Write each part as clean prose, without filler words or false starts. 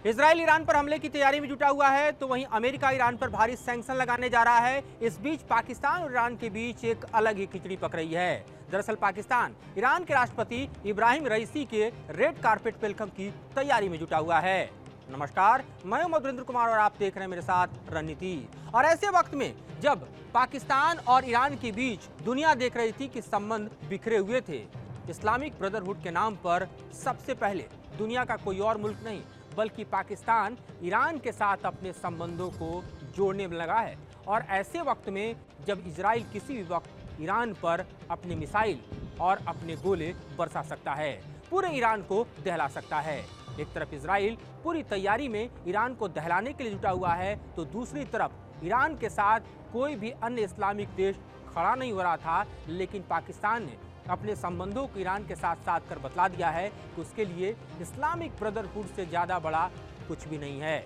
Israel Iran पर हमले की तैयारी में जुटा हुआ है, तो वहीं अमेरिका ईरान पर भारी सैंक्शन लगाने जा रहा है। इस बीच पाकिस्तान और ईरान के बीच एक अलग ही खिचड़ी पक रही है। दरअसल पाकिस्तान ईरान के राष्ट्रपति इब्राहिम रईसी के रेड कारपेट वेलकम की तैयारी में जुटा हुआ है। नमस्कार, मैं हूं मधुरेंद्र कुमार और आप देख रहे हैं मेरे साथ रणनीति। और ऐसे वक्त में जब पाकिस्तान और ईरान के बीच दुनिया देख रही थी कि संबंध बिखरे हुए थे, इस्लामिक ब्रदरहुड के नाम पर सबसे पहले दुनिया का कोई और मुल्क नहीं बल्कि पाकिस्तान ईरान के साथ अपने संबंधों को जोड़ने में लगा है। और ऐसे वक्त में जब इजराइल किसी भी वक्त ईरान पर अपने मिसाइल और अपने गोले बरसा सकता है, पूरे ईरान को दहला सकता है। एक तरफ इजराइल पूरी तैयारी में ईरान को दहलाने के लिए जुटा हुआ है, तो दूसरी तरफ ईरान के साथ कोई भी अन्य इस्लामिक देश खड़ा नहीं हो रहा था। लेकिन पाकिस्तान ने अपने संबंधों को ईरान के साथ साथ कर बतला दिया है कि उसके लिए इस्लामिक ब्रदरहुड से ज़्यादा बड़ा कुछ भी नहीं है।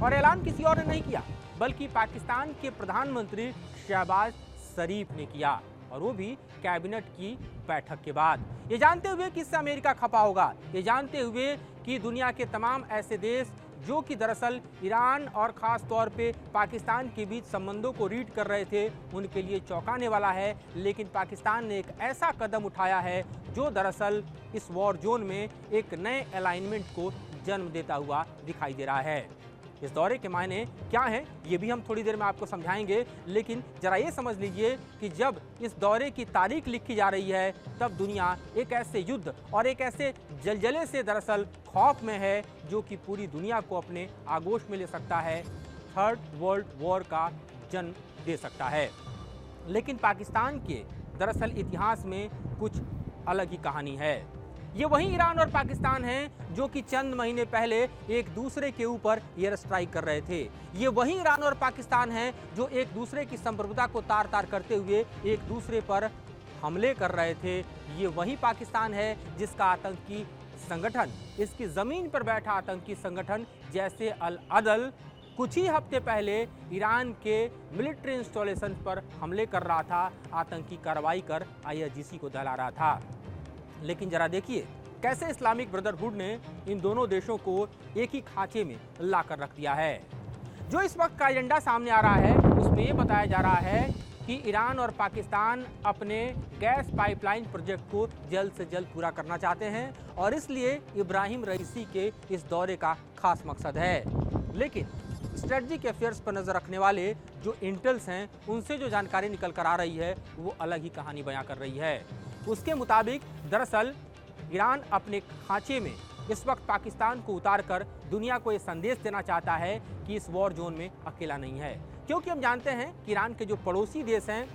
और ऐलान किसी और ने नहीं किया बल्कि पाकिस्तान के प्रधानमंत्री शहबाज शरीफ ने किया, और वो भी कैबिनेट की बैठक के बाद। ये जानते हुए कि इससे अमेरिका खपा होगा, ये जानते हुए कि दुनिया के तमाम ऐसे देश जो कि दरअसल ईरान और ख़ास तौर पे पाकिस्तान के बीच संबंधों को रीड कर रहे थे, उनके लिए चौंकाने वाला है। लेकिन पाकिस्तान ने एक ऐसा कदम उठाया है जो दरअसल इस वॉर जोन में एक नए अलाइनमेंट को जन्म देता हुआ दिखाई दे रहा है। इस दौरे के मायने क्या हैं, ये भी हम थोड़ी देर में आपको समझाएंगे। लेकिन जरा ये समझ लीजिए कि जब इस दौरे की तारीख लिखी जा रही है, तब दुनिया एक ऐसे युद्ध और एक ऐसे जलजले से दरअसल खौफ में है जो कि पूरी दुनिया को अपने आगोश में ले सकता है, थर्ड वर्ल्ड वॉर का जन्म दे सकता है। लेकिन पाकिस्तान के दरअसल इतिहास में कुछ अलग ही कहानी है। ये वही ईरान और पाकिस्तान हैं जो कि चंद महीने पहले एक दूसरे के ऊपर एयर स्ट्राइक कर रहे थे। ये वही ईरान और पाकिस्तान हैं जो एक दूसरे की संप्रभुता को तार तार करते हुए एक दूसरे पर हमले कर रहे थे। ये वही पाकिस्तान है जिसका आतंकी संगठन, इसकी ज़मीन पर बैठा आतंकी संगठन जैसे अल अदल कुछ ही हफ्ते पहले ईरान के मिलिट्री इंस्टॉलेशन पर हमले कर रहा था, आतंकी कार्रवाई कर IRGC को दहला रहा था। लेकिन जरा देखिए कैसे इस्लामिक ब्रदरहुड ने इन दोनों देशों को एक ही खांचे में लाकर रख दिया है। जो इस वक्त का एजेंडा सामने आ रहा है उसमें ये बताया जा रहा है कि ईरान और पाकिस्तान अपने गैस पाइपलाइन प्रोजेक्ट को जल्द से जल्द पूरा करना चाहते हैं, और इसलिए इब्राहिम रईसी के इस दौरे का खास मकसद है। लेकिन स्ट्रेटजिक अफेयर्स पर नज़र रखने वाले जो इंटेल्स हैं, उनसे जो जानकारी निकल कर आ रही है वो अलग ही कहानी बयां कर रही है। उसके मुताबिक दरअसल ईरान अपने खांचे में इस वक्त पाकिस्तान को उतारकर दुनिया को ये संदेश देना चाहता है कि इस वॉर जोन में अकेला नहीं है। क्योंकि हम जानते हैं कि ईरान के जो पड़ोसी देश हैं,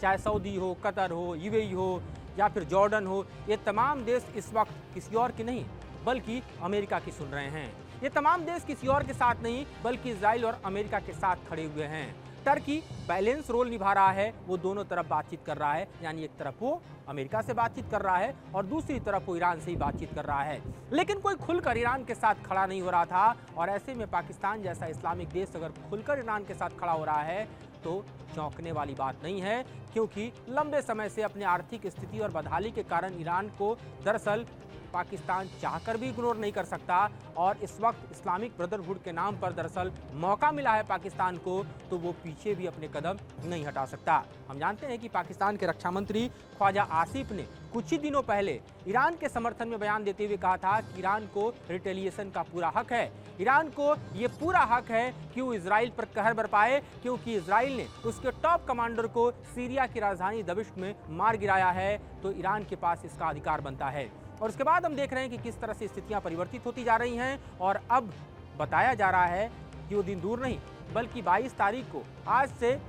चाहे सऊदी हो, कतर हो, UAE हो या फिर जॉर्डन हो, ये तमाम देश इस वक्त किसी और की नहीं बल्कि अमेरिका की सुन रहे हैं। ये तमाम देश किसी और के साथ नहीं बल्कि इजराइल और अमेरिका के साथ खड़े हुए हैं। टर्की बैलेंस रोल निभा रहा है, वो दोनों तरफ बातचीत कर रहा है, यानी एक तरफ वो अमेरिका से बातचीत कर रहा है और दूसरी तरफ वो ईरान से ही बातचीत कर रहा है। लेकिन कोई खुलकर ईरान के साथ खड़ा नहीं हो रहा था। और ऐसे में पाकिस्तान जैसा इस्लामिक देश अगर खुलकर ईरान के साथ खड़ा हो रहा है तो चौंकने वाली बात नहीं है, क्योंकि लंबे समय से अपने आर्थिक स्थिति और बदहाली के कारण ईरान को दरअसल पाकिस्तान चाहकर भी इग्नोर नहीं कर सकता। और इस वक्त इस्लामिक ब्रदरहुड के नाम पर दरअसल मौका मिला है पाकिस्तान को, तो वो पीछे भी अपने कदम नहीं हटा सकता। हम जानते हैं कि पाकिस्तान के रक्षा मंत्री ख्वाजा आसिफ ने कुछ ही दिनों पहले ईरान के समर्थन में बयान देते हुए कहा था कि ईरान को रिटेलिएशन का पूरा हक है, ईरान को ये पूरा हक है कि वो इजराइल पर कहर बरपाए, क्योंकि इजराइल ने उसके टॉप कमांडर को सीरिया की राजधानी दमिश्क में मार गिराया है, तो ईरान के पास इसका अधिकार बनता है। और उसके बाद हम देख रहे हैं कि किस तरह से स्थितियां परिवर्तित होती जा रही हैं, और अब बताया जा रहा है कि वो दिन दूर नहीं बल्कि 22 तारीख को आज से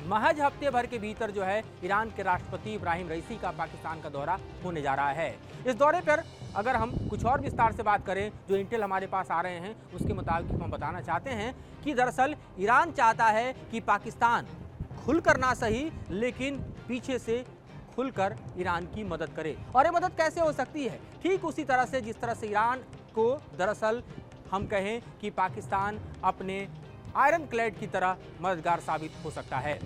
महज हफ्ते भर के भीतर जो है ईरान के राष्ट्रपति इब्राहिम रईसी का पाकिस्तान का दौरा होने जा रहा है। इस दौरे पर अगर हम कुछ और विस्तार से बात करें, जो इंटेल हमारे पास आ रहे हैं उसके मुताबिक हम बताना चाहते हैं कि दरअसल ईरान चाहता है कि पाकिस्तान खुलकर ना सही लेकिन पीछे से खुलकर ईरान की मदद करे। और ये मदद कैसे हो सकती है? ठीक उसी तरह से जिस तरह से ईरान को दरअसल हम कहें कि पाकिस्तान अपने आयरन क्लैड की तरह मददगार साबित हो सकता है।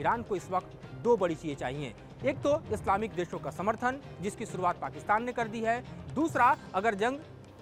ईरान को इस वक्त दो बड़ी चीज़ें चाहिए, एक तो इस्लामिक देशों का समर्थन जिसकी शुरुआत पाकिस्तान ने कर दी है, दूसरा अगर जंग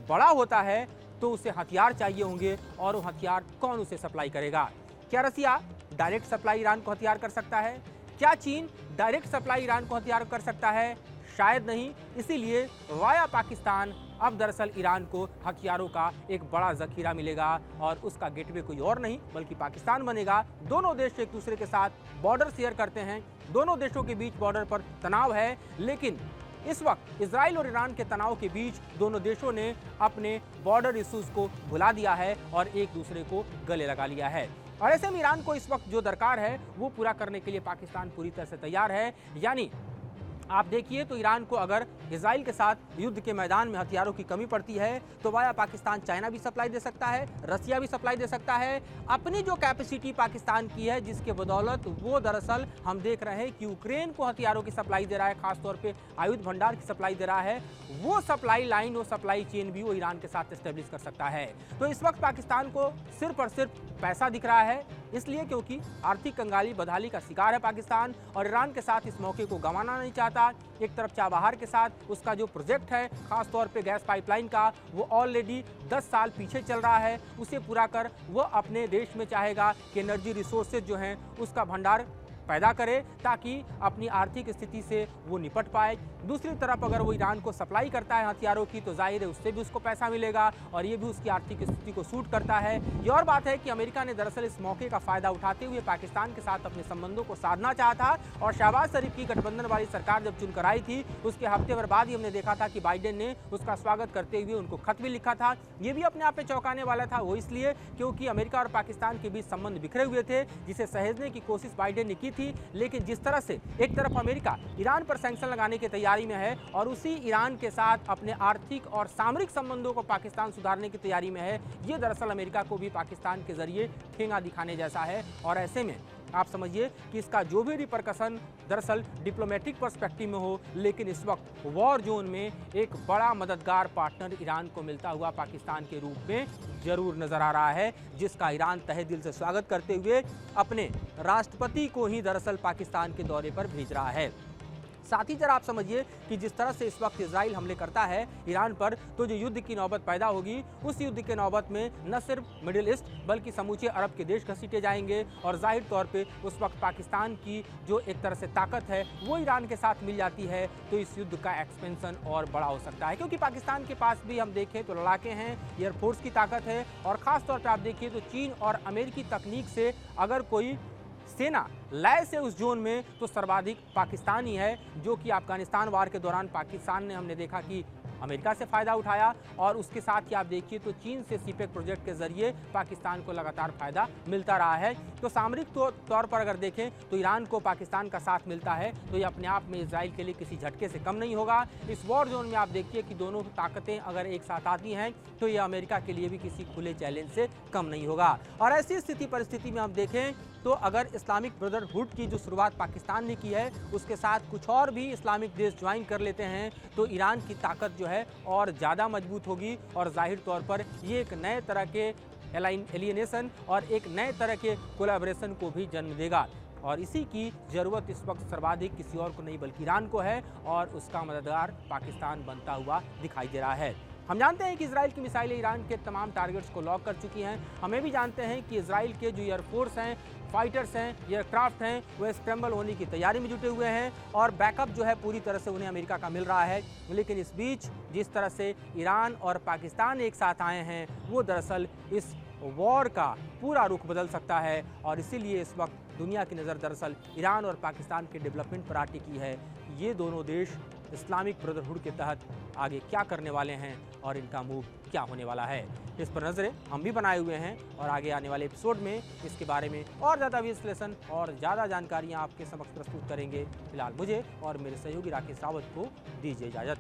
बड़ा होता है तो उसे हथियार चाहिए होंगे, और वो हथियार कौन उसे सप्लाई करेगा? क्या रसिया डायरेक्ट सप्लाई ईरान को हथियार कर सकता है? क्या चीन डायरेक्ट सप्लाई ईरान को हथियार कर सकता है? शायद नहीं। इसीलिए वाया पाकिस्तान अब दरअसल ईरान को हथियारों का एक बड़ा जखीरा मिलेगा, और उसका गेटवे कोई और नहीं बल्कि पाकिस्तान बनेगा। दोनों देश एक दूसरे के साथ बॉर्डर शेयर करते हैं, दोनों देशों के बीच बॉर्डर पर तनाव है, लेकिन इस वक्त इजराइल और ईरान के तनाव के बीच दोनों देशों ने अपने बॉर्डर इश्यूज को भुला दिया है और एक दूसरे को गले लगा लिया है। और ऐसे में ईरान को इस वक्त जो दरकार है वो पूरा करने के लिए पाकिस्तान पूरी तरह से तैयार है। यानी आप देखिए तो ईरान को अगर इजराइल के साथ युद्ध के मैदान में हथियारों की कमी पड़ती है तो वाया पाकिस्तान चाइना भी सप्लाई दे सकता है, रसिया भी सप्लाई दे सकता है। अपनी जो कैपेसिटी पाकिस्तान की है, जिसके बदौलत वो दरअसल हम देख रहे हैं कि यूक्रेन को हथियारों की सप्लाई दे रहा है, खासतौर पे आयुध भंडार की सप्लाई दे रहा है, वो सप्लाई लाइन, वो सप्लाई चेन भी वो ईरान के साथ एस्टेब्लिश कर सकता है। तो इस वक्त पाकिस्तान को सिर्फ और सिर्फ पैसा दिख रहा है, इसलिए क्योंकि आर्थिक कंगाली बदहाली का शिकार है पाकिस्तान, और ईरान के साथ इस मौके को गंवाना नहीं चाहता। एक तरफ चाबहार के साथ उसका जो प्रोजेक्ट है खासतौर पे गैस पाइपलाइन का, वो ऑलरेडी 10 साल पीछे चल रहा है, उसे पूरा कर वो अपने देश में चाहेगा कि एनर्जी रिसोर्सेज जो हैं उसका भंडार पैदा करे ताकि अपनी आर्थिक स्थिति से वो निपट पाए। दूसरी तरफ अगर वो ईरान को सप्लाई करता है हथियारों की तो जाहिर है उससे भी उसको पैसा मिलेगा, और ये भी उसकी आर्थिक स्थिति को सूट करता है। ये और बात है कि अमेरिका ने दरअसल इस मौके का फायदा उठाते हुए पाकिस्तान के साथ अपने संबंधों को साधना चाहा था, और शहबाज शरीफ की गठबंधन वाली सरकार जब चुनकर आई थी उसके हफ्ते भर बाद ही हमने देखा था कि बाइडेन ने उसका स्वागत करते हुए उनको खत भी लिखा था। ये भी अपने आप में चौंकाने वाला था, वो इसलिए क्योंकि अमेरिका और पाकिस्तान के बीच संबंध बिखरे हुए थे, जिसे सहेजने की कोशिश बाइडेन ने की थी। लेकिन जिस तरह से एक तरफ अमेरिका ईरान पर सैंक्शन लगाने की तैयारी में है और उसी ईरान के साथ अपने आर्थिक और सामरिक संबंधों को पाकिस्तान सुधारने की तैयारी में है, ये दरअसल अमेरिका को भी पाकिस्तान के जरिए ठेंगा दिखाने जैसा है। और ऐसे में आप समझिए कि इसका जो भी रिपरकशन दरअसल डिप्लोमेटिक पर्सपेक्टिव में हो, लेकिन इस वक्त वॉर जोन में एक बड़ा मददगार पार्टनर ईरान को मिलता हुआ पाकिस्तान के रूप में जरूर नजर आ रहा है, जिसका ईरान तहे दिल से स्वागत करते हुए अपने राष्ट्रपति को ही दरअसल पाकिस्तान के दौरे पर भेज रहा है। साथ ही जरा आप समझिए कि जिस तरह से इस वक्त इजराइल हमले करता है ईरान पर, तो जो युद्ध की नौबत पैदा होगी, उस युद्ध के नौबत में न सिर्फ मिडिल ईस्ट बल्कि समूचे अरब के देश घसीटे जाएंगे, और जाहिर तौर पे उस वक्त पाकिस्तान की जो एक तरह से ताकत है वो ईरान के साथ मिल जाती है, तो इस युद्ध का एक्सपेंशन और बड़ा हो सकता है। क्योंकि पाकिस्तान के पास भी हम देखें तो लड़ाके हैं, एयरफोर्स की ताकत है, और ख़ासतौर पर आप देखिए तो चीन और अमेरिकी तकनीक से अगर कोई सेना लय से उस जोन में तो सर्वाधिक पाकिस्तान ही है, जो कि अफगानिस्तान वार के दौरान पाकिस्तान ने हमने देखा कि अमेरिका से फ़ायदा उठाया, और उसके साथ ही आप देखिए तो चीन से सीपेक प्रोजेक्ट के जरिए पाकिस्तान को लगातार फ़ायदा मिलता रहा है। तो सामरिक तौर पर अगर देखें तो ईरान को पाकिस्तान का साथ मिलता है, तो ये अपने आप में इजराइल के लिए किसी झटके से कम नहीं होगा। इस वॉर जोन में आप देखिए कि दोनों ताकतें अगर एक साथ आती हैं तो ये अमेरिका के लिए भी किसी खुले चैलेंज से कम नहीं होगा। और ऐसी स्थिति परिस्थिति में हम देखें तो अगर इस्लामिक ब्रदरहुड की जो शुरुआत पाकिस्तान ने की है, उसके साथ कुछ और भी इस्लामिक देश ज्वाइन कर लेते हैं, तो ईरान की ताकत जो है और ज़्यादा मजबूत होगी, और जाहिर तौर पर ये एक नए तरह के एलियनेशन और एक नए तरह के कोलैबोरेशन को भी जन्म देगा। और इसी की ज़रूरत इस वक्त सर्वाधिक किसी और को नहीं बल्कि ईरान को है, और उसका मददगार पाकिस्तान बनता हुआ दिखाई दे रहा है। हम जानते हैं कि इजराइल की मिसाइलें ईरान के तमाम टारगेट्स को लॉक कर चुकी हैं। हमें भी जानते हैं कि इजराइल के जो एयरफोर्स हैं, फाइटर्स हैं, एयरक्राफ्ट हैं, वो स्क्रैम्बल होने की तैयारी में जुटे हुए हैं, और बैकअप जो है पूरी तरह से उन्हें अमेरिका का मिल रहा है। लेकिन इस बीच जिस तरह से ईरान और पाकिस्तान एक साथ आए हैं, वो दरअसल इस वॉर का पूरा रुख बदल सकता है, और इसीलिए इस वक्त दुनिया की नज़र दरअसल ईरान और पाकिस्तान के डेवलपमेंट पर आ टिकी है। ये दोनों देश इस्लामिक ब्रदरहुड के तहत आगे क्या करने वाले हैं और इनका मूव क्या होने वाला है, इस पर नज़रें हम भी बनाए हुए हैं, और आगे आने वाले एपिसोड में इसके बारे में और ज़्यादा विश्लेषण और ज़्यादा जानकारियाँ आपके समक्ष प्रस्तुत करेंगे। फिलहाल मुझे और मेरे सहयोगी राकेश रावत को दीजिए इजाज़त।